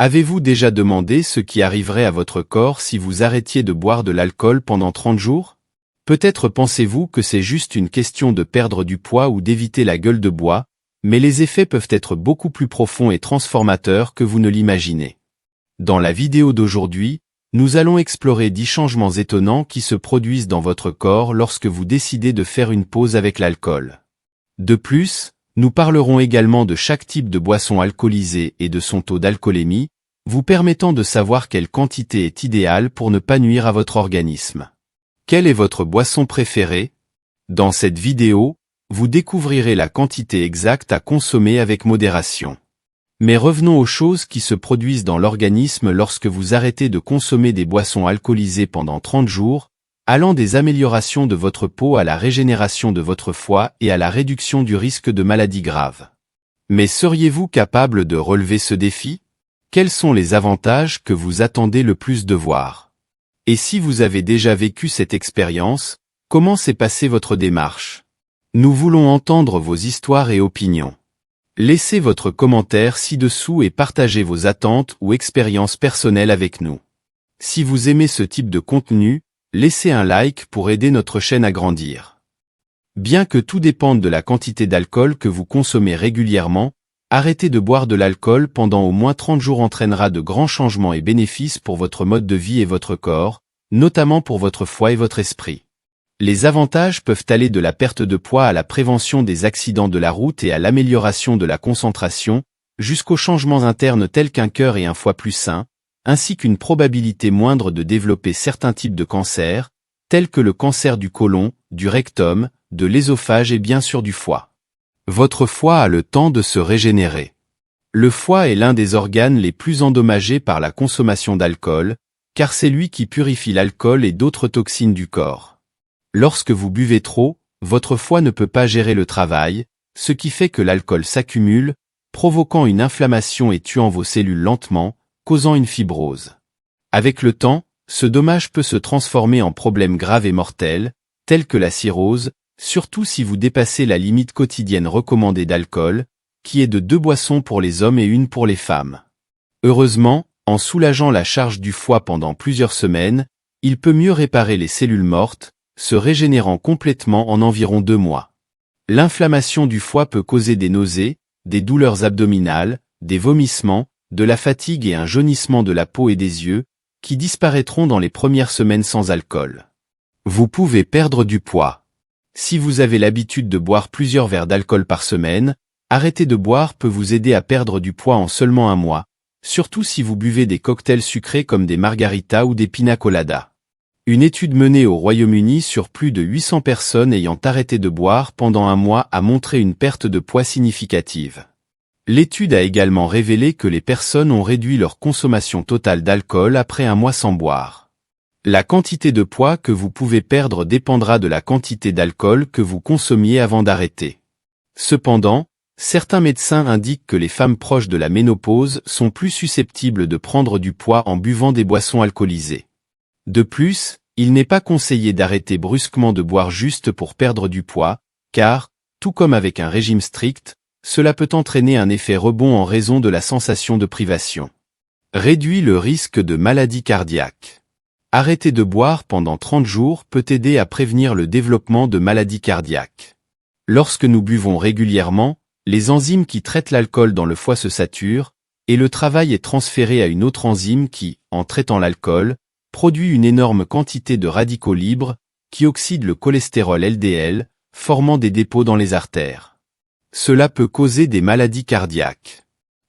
Avez-vous déjà demandé ce qui arriverait à votre corps si vous arrêtiez de boire de l'alcool pendant 30 jours? Peut-être pensez-vous que c'est juste une question de perdre du poids ou d'éviter la gueule de bois, mais les effets peuvent être beaucoup plus profonds et transformateurs que vous ne l'imaginez. Dans la vidéo d'aujourd'hui, nous allons explorer 10 changements étonnants qui se produisent dans votre corps lorsque vous décidez de faire une pause avec l'alcool. De plus, nous parlerons également de chaque type de boisson alcoolisée et de son taux d'alcoolémie, vous permettant de savoir quelle quantité est idéale pour ne pas nuire à votre organisme. Quelle est votre boisson préférée? Dans cette vidéo, vous découvrirez la quantité exacte à consommer avec modération. Mais revenons aux choses qui se produisent dans l'organisme lorsque vous arrêtez de consommer des boissons alcoolisées pendant 30 jours, allant des améliorations de votre peau à la régénération de votre foie et à la réduction du risque de maladies graves. Mais seriez-vous capable de relever ce défi? Quels sont les avantages que vous attendez le plus de voir? Et si vous avez déjà vécu cette expérience, comment s'est passée votre démarche? Nous voulons entendre vos histoires et opinions. Laissez votre commentaire ci-dessous et partagez vos attentes ou expériences personnelles avec nous. Si vous aimez ce type de contenu, laissez un like pour aider notre chaîne à grandir. Bien que tout dépende de la quantité d'alcool que vous consommez régulièrement, arrêter de boire de l'alcool pendant au moins 30 jours entraînera de grands changements et bénéfices pour votre mode de vie et votre corps, notamment pour votre foie et votre esprit. Les avantages peuvent aller de la perte de poids à la prévention des accidents de la route et à l'amélioration de la concentration, jusqu'aux changements internes tels qu'un cœur et un foie plus sains, ainsi qu'une probabilité moindre de développer certains types de cancers, tels que le cancer du côlon, du rectum, de l'ésophage et bien sûr du foie. Votre foie a le temps de se régénérer. Le foie est l'un des organes les plus endommagés par la consommation d'alcool, car c'est lui qui purifie l'alcool et d'autres toxines du corps. Lorsque vous buvez trop, votre foie ne peut pas gérer le travail, ce qui fait que l'alcool s'accumule, provoquant une inflammation et tuant vos cellules lentement, causant une fibrose. Avec le temps, ce dommage peut se transformer en problèmes graves et mortels, tels que la cirrhose, surtout si vous dépassez la limite quotidienne recommandée d'alcool, qui est de 2 boissons pour les hommes et 1 pour les femmes. Heureusement, en soulageant la charge du foie pendant plusieurs semaines, il peut mieux réparer les cellules mortes, se régénérant complètement en environ 2 mois. L'inflammation du foie peut causer des nausées, des douleurs abdominales, des vomissements, de la fatigue et un jaunissement de la peau et des yeux, qui disparaîtront dans les premières semaines sans alcool. Vous pouvez perdre du poids. Si vous avez l'habitude de boire plusieurs verres d'alcool par semaine, arrêter de boire peut vous aider à perdre du poids en seulement 1 mois, surtout si vous buvez des cocktails sucrés comme des margaritas ou des pina coladas. Une étude menée au Royaume-Uni sur plus de 800 personnes ayant arrêté de boire pendant 1 mois a montré une perte de poids significative. L'étude a également révélé que les personnes ont réduit leur consommation totale d'alcool après 1 mois sans boire. La quantité de poids que vous pouvez perdre dépendra de la quantité d'alcool que vous consommiez avant d'arrêter. Cependant, certains médecins indiquent que les femmes proches de la ménopause sont plus susceptibles de prendre du poids en buvant des boissons alcoolisées. De plus, il n'est pas conseillé d'arrêter brusquement de boire juste pour perdre du poids, car, tout comme avec un régime strict, cela peut entraîner un effet rebond en raison de la sensation de privation. Réduit le risque de maladie cardiaque. Arrêter de boire pendant 30 jours peut aider à prévenir le développement de maladies cardiaques. Lorsque nous buvons régulièrement, les enzymes qui traitent l'alcool dans le foie se saturent, et le travail est transféré à une autre enzyme qui, en traitant l'alcool, produit une énorme quantité de radicaux libres, qui oxydent le cholestérol LDL, formant des dépôts dans les artères. Cela peut causer des maladies cardiaques.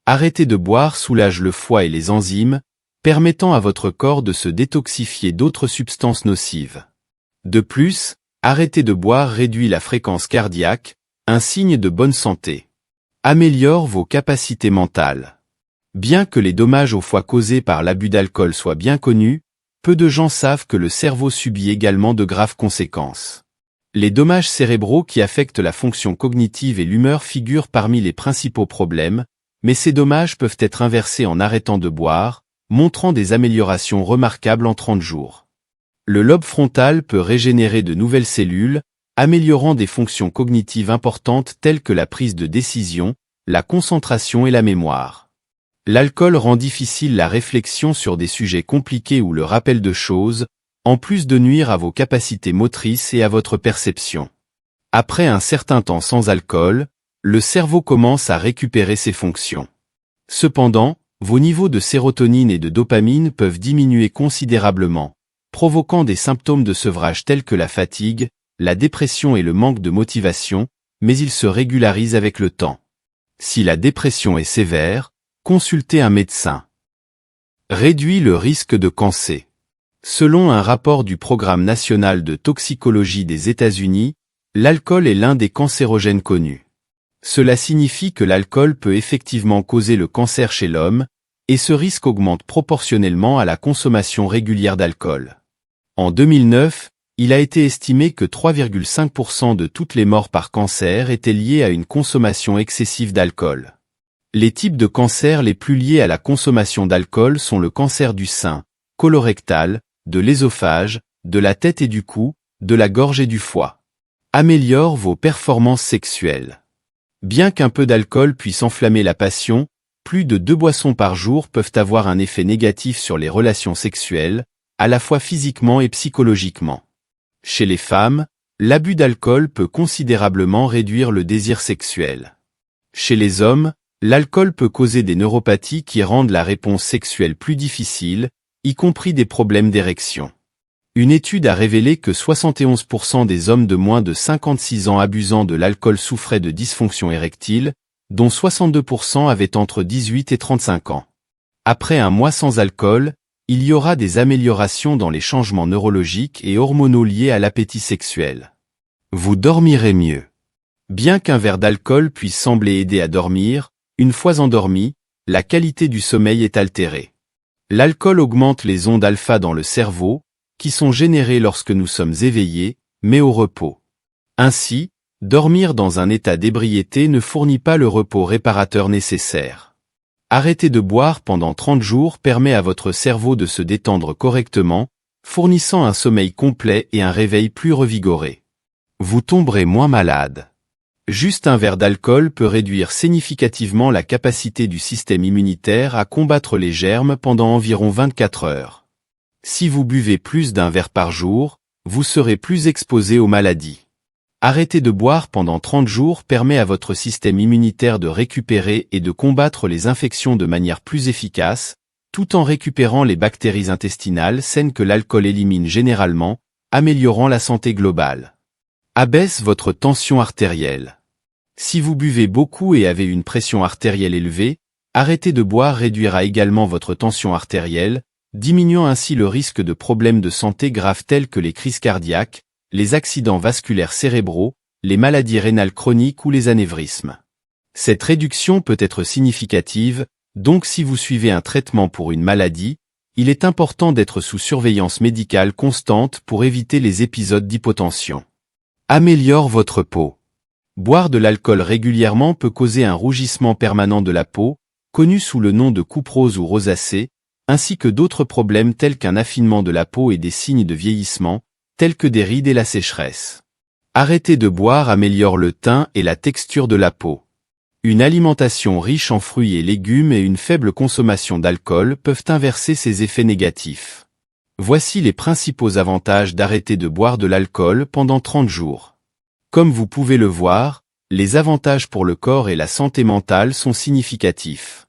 Arrêter de boire soulage le foie et les enzymes, permettant à votre corps de se détoxifier d'autres substances nocives. De plus, arrêter de boire réduit la fréquence cardiaque, un signe de bonne santé. Améliore vos capacités mentales. Bien que les dommages au foie causés par l'abus d'alcool soient bien connus, peu de gens savent que le cerveau subit également de graves conséquences. Les dommages cérébraux qui affectent la fonction cognitive et l'humeur figurent parmi les principaux problèmes, mais ces dommages peuvent être inversés en arrêtant de boire, montrant des améliorations remarquables en 30 jours. Le lobe frontal peut régénérer de nouvelles cellules, améliorant des fonctions cognitives importantes telles que la prise de décision, la concentration et la mémoire. L'alcool rend difficile la réflexion sur des sujets compliqués ou le rappel de choses, en plus de nuire à vos capacités motrices et à votre perception. Après un certain temps sans alcool, le cerveau commence à récupérer ses fonctions. Cependant, vos niveaux de sérotonine et de dopamine peuvent diminuer considérablement, provoquant des symptômes de sevrage tels que la fatigue, la dépression et le manque de motivation, mais ils se régularisent avec le temps. Si la dépression est sévère, consultez un médecin. Réduit le risque de cancer. Selon un rapport du Programme national de toxicologie des États-Unis, l'alcool est l'un des cancérogènes connus. Cela signifie que l'alcool peut effectivement causer le cancer chez l'homme, et ce risque augmente proportionnellement à la consommation régulière d'alcool. En 2009, il a été estimé que 3,5% de toutes les morts par cancer étaient liées à une consommation excessive d'alcool. Les types de cancers les plus liés à la consommation d'alcool sont le cancer du sein, colorectal, de l'ésophage, de la tête et du cou, de la gorge et du foie. Améliore vos performances sexuelles. Bien qu'un peu d'alcool puisse enflammer la passion, plus de 2 boissons par jour peuvent avoir un effet négatif sur les relations sexuelles, à la fois physiquement et psychologiquement. Chez les femmes, l'abus d'alcool peut considérablement réduire le désir sexuel. Chez les hommes, l'alcool peut causer des neuropathies qui rendent la réponse sexuelle plus difficile, y compris des problèmes d'érection. Une étude a révélé que 71% des hommes de moins de 56 ans abusant de l'alcool souffraient de dysfonction érectile, dont 62% avaient entre 18 et 35 ans. Après un mois sans alcool, il y aura des améliorations dans les changements neurologiques et hormonaux liés à l'appétit sexuel. Vous dormirez mieux. Bien qu'un verre d'alcool puisse sembler aider à dormir, une fois endormi, la qualité du sommeil est altérée. L'alcool augmente les ondes alpha dans le cerveau, qui sont générées lorsque nous sommes éveillés, mais au repos. Ainsi, dormir dans un état d'ébriété ne fournit pas le repos réparateur nécessaire. Arrêter de boire pendant 30 jours permet à votre cerveau de se détendre correctement, fournissant un sommeil complet et un réveil plus revigoré. Vous tomberez moins malade. Juste un verre d'alcool peut réduire significativement la capacité du système immunitaire à combattre les germes pendant environ 24 heures. Si vous buvez plus d'un verre par jour, vous serez plus exposé aux maladies. Arrêter de boire pendant 30 jours permet à votre système immunitaire de récupérer et de combattre les infections de manière plus efficace, tout en récupérant les bactéries intestinales saines que l'alcool élimine généralement, améliorant la santé globale. Abaisse votre tension artérielle. Si vous buvez beaucoup et avez une pression artérielle élevée, arrêter de boire réduira également votre tension artérielle, diminuant ainsi le risque de problèmes de santé graves tels que les crises cardiaques, les accidents vasculaires cérébraux, les maladies rénales chroniques ou les anévrismes. Cette réduction peut être significative, donc si vous suivez un traitement pour une maladie, il est important d'être sous surveillance médicale constante pour éviter les épisodes d'hypotension. Améliore votre peau. Boire de l'alcool régulièrement peut causer un rougissement permanent de la peau, connu sous le nom de couperose ou rosacée, ainsi que d'autres problèmes tels qu'un affinement de la peau et des signes de vieillissement, tels que des rides et la sécheresse. Arrêter de boire améliore le teint et la texture de la peau. Une alimentation riche en fruits et légumes et une faible consommation d'alcool peuvent inverser ces effets négatifs. Voici les principaux avantages d'arrêter de boire de l'alcool pendant 30 jours. Comme vous pouvez le voir, les avantages pour le corps et la santé mentale sont significatifs.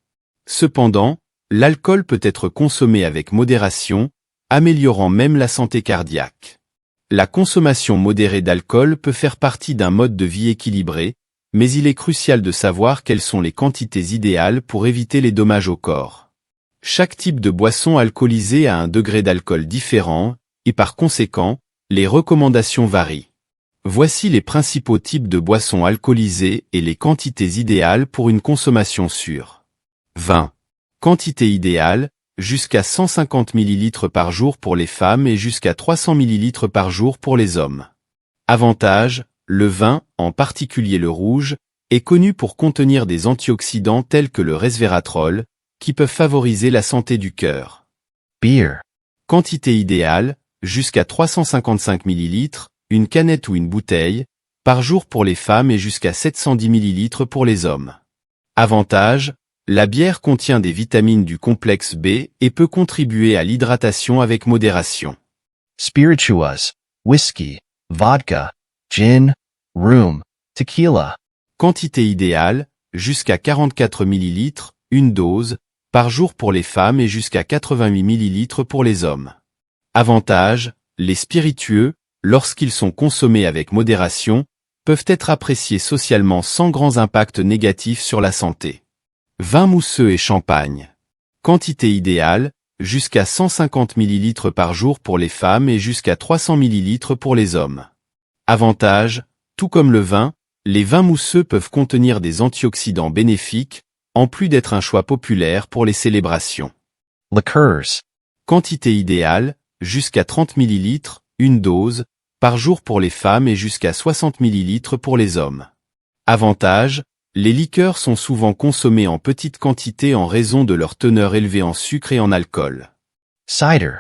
Cependant, l'alcool peut être consommé avec modération, améliorant même la santé cardiaque. La consommation modérée d'alcool peut faire partie d'un mode de vie équilibré, mais il est crucial de savoir quelles sont les quantités idéales pour éviter les dommages au corps. Chaque type de boisson alcoolisée a un degré d'alcool différent, et par conséquent, les recommandations varient. Voici les principaux types de boissons alcoolisées et les quantités idéales pour une consommation sûre. 20. Quantité idéale, jusqu'à 150 ml par jour pour les femmes et jusqu'à 300 ml par jour pour les hommes. Avantage, le vin, en particulier le rouge, est connu pour contenir des antioxydants tels que le resveratrol, qui peuvent favoriser la santé du cœur. Beer. Quantité idéale, jusqu'à 355 ml, une canette ou une bouteille, par jour pour les femmes et jusqu'à 710 ml pour les hommes. Avantage, La bière contient des vitamines du complexe B et peut contribuer à l'hydratation avec modération. Spirituous, whiskey, vodka, gin, rum, tequila. Quantité idéale, jusqu'à 44 ml, une dose, par jour pour les femmes et jusqu'à 88 ml pour les hommes. Avantage, les spiritueux, lorsqu'ils sont consommés avec modération, peuvent être appréciés socialement sans grands impacts négatifs sur la santé. Vin mousseux et champagne. Quantité idéale, jusqu'à 150 ml par jour pour les femmes et jusqu'à 300 ml pour les hommes. Avantage, tout comme le vin, les vins mousseux peuvent contenir des antioxydants bénéfiques, en plus d'être un choix populaire pour les célébrations. Liqueurs. Quantité idéale, jusqu'à 30 ml, une dose, par jour pour les femmes et jusqu'à 60 ml pour les hommes. Avantage, les liqueurs sont souvent consommées en petite quantité en raison de leur teneur élevée en sucre et en alcool. Cider.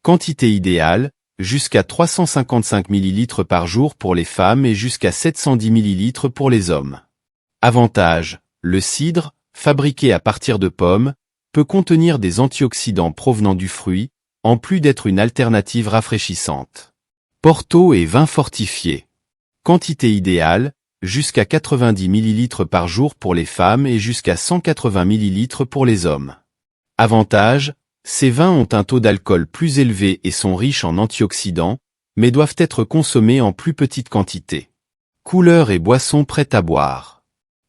Quantité idéale, jusqu'à 355 ml par jour pour les femmes et jusqu'à 710 ml pour les hommes. Avantage, le cidre, fabriqué à partir de pommes, peut contenir des antioxydants provenant du fruit, en plus d'être une alternative rafraîchissante. Porto et vin fortifié. Quantité idéale, jusqu'à 90 ml par jour pour les femmes et jusqu'à 180 ml pour les hommes. Avantage, ces vins ont un taux d'alcool plus élevé et sont riches en antioxydants, mais doivent être consommés en plus petite quantité. Couleurs et boissons prêtes à boire.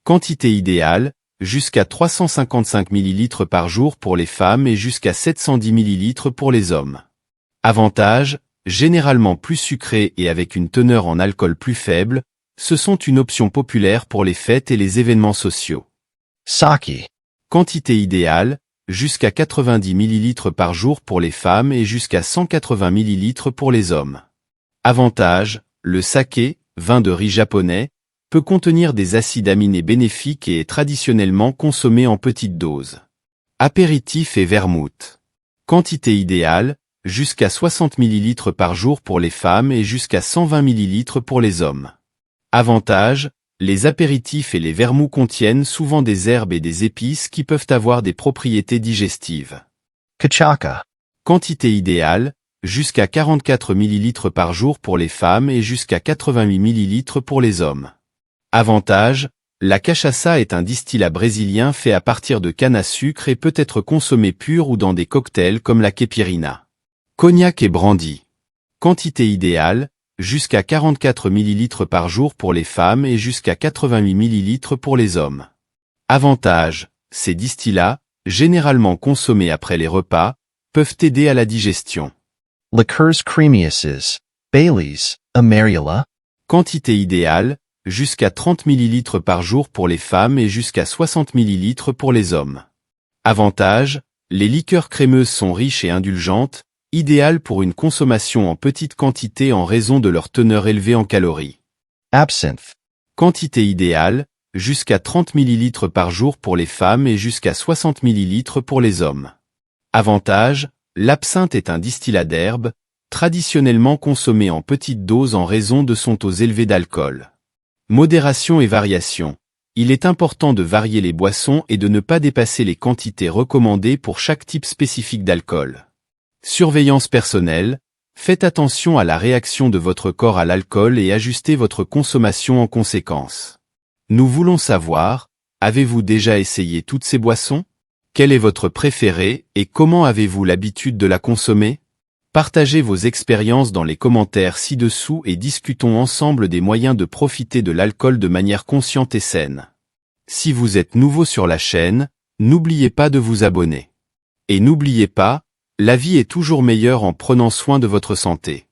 Quantité idéale, jusqu'à 355 ml par jour pour les femmes et jusqu'à 710 ml pour les hommes. Avantage, généralement plus sucrés et avec une teneur en alcool plus faible, ce sont une option populaire pour les fêtes et les événements sociaux. Sake. Quantité idéale, jusqu'à 90 ml par jour pour les femmes et jusqu'à 180 ml pour les hommes. Avantage, le saké, vin de riz japonais, peut contenir des acides aminés bénéfiques et est traditionnellement consommé en petites doses. Apéritif et vermouth. Quantité idéale, jusqu'à 60 ml par jour pour les femmes et jusqu'à 120 ml pour les hommes. Avantage, les apéritifs et les vermouths contiennent souvent des herbes et des épices qui peuvent avoir des propriétés digestives. Kachaka. Quantité idéale, jusqu'à 44 ml par jour pour les femmes et jusqu'à 88 ml pour les hommes. Avantage, la cachaça est un distillat brésilien fait à partir de canne à sucre et peut être consommé pur ou dans des cocktails comme la caipirinha. Cognac et brandy. Quantité idéale, jusqu'à 44 ml par jour pour les femmes et jusqu'à 88 ml pour les hommes. Avantage, ces distillats, généralement consommés après les repas, peuvent aider à la digestion. Liqueurs creamiuses. Baileys, Amarula. Quantité idéale, jusqu'à 30 ml par jour pour les femmes et jusqu'à 60 ml pour les hommes. Avantage, les liqueurs crémeuses sont riches et indulgentes, idéales pour une consommation en petite quantité en raison de leur teneur élevée en calories. Absinthe. Quantité idéale, jusqu'à 30 ml par jour pour les femmes et jusqu'à 60 ml pour les hommes. Avantage, l'absinthe est un distillat d'herbe, traditionnellement consommé en petites doses en raison de son taux élevé d'alcool. Modération et variation. Il est important de varier les boissons et de ne pas dépasser les quantités recommandées pour chaque type spécifique d'alcool. Surveillance personnelle, faites attention à la réaction de votre corps à l'alcool et ajustez votre consommation en conséquence. Nous voulons savoir, avez-vous déjà essayé toutes ces boissons? Quelle est votre préférée et comment avez-vous l'habitude de la consommer? Partagez vos expériences dans les commentaires ci-dessous et discutons ensemble des moyens de profiter de l'alcool de manière consciente et saine. Si vous êtes nouveau sur la chaîne, n'oubliez pas de vous abonner. Et n'oubliez pas, la vie est toujours meilleure en prenant soin de votre santé.